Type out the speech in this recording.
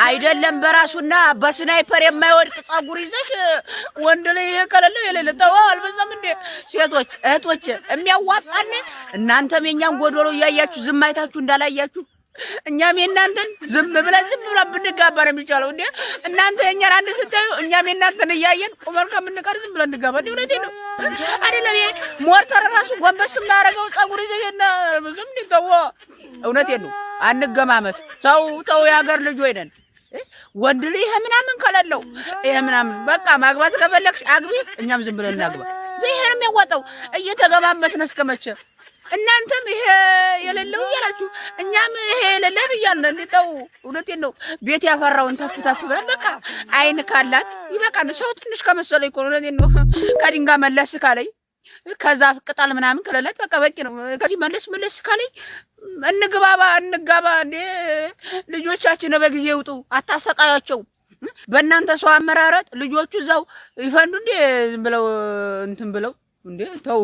አይደለም በራሱና በስናይፐር የማይወድቅ ጸጉር ይዘሽ ወንድ ላይ የከለለው የሌለ ተው አልበዛም እንዴ? ሴቶች እህቶች የሚያዋጣን እናንተም የኛን ጎዶሎ እያያችሁ ዝም አይታችሁ እንዳላያችሁ እኛም የእናንተን ዝም ብለን ብንጋባ ነው የሚቻለው እንዴ? እናንተ የኛን አንድ ስታዩ እኛም የእናንተን እያየን ቁመር ከምንቀር ዝም ብለን እንጋባ። እውነቴን ነው አይደለም? ይሄ ሞርተር ራሱ ጎንበስ የማያደርገው ጸጉር ይዘሽና ዝም እንዲተው እውነቴን ነው። አንገማመት። ተው የሀገር ልጅ ወይነን ወንድ ልጅ ይሄ ምናምን ከሌለው ይሄ ምናምን በቃ ማግባት ከፈለግሽ አግቢ፣ እኛም ዝም ብለን እናግባ። ይሄ ነው የሚያዋጣው። እየተገማመትን እስከመቼ እናንተም ይሄ የሌለው እያላችሁ እኛም ይሄ የሌለት እያልን እንዴው? እውነቴን ነው። ቤት ያፈራውን ተፍ ብለን በቃ አይን ካላት ይበቃል። ሰው ትንሽ ከመሰለኝ እኮ እውነቴን ነው። ከድንጋይ መለስ ካለኝ ከዛ ቅጠል ምናምን ከሌለት በቃ በቂ ነው። ከዚህ መለስ ካለኝ እንጋባ እንዴ። ልጆቻችን በጊዜ ይውጡ፣ አታሰቃያቸው። በእናንተ ሰው አመራረጥ ልጆቹ እዛው ይፈንዱ እንዴ? ዝም ብለው እንትን ብለው እንዴ ተው።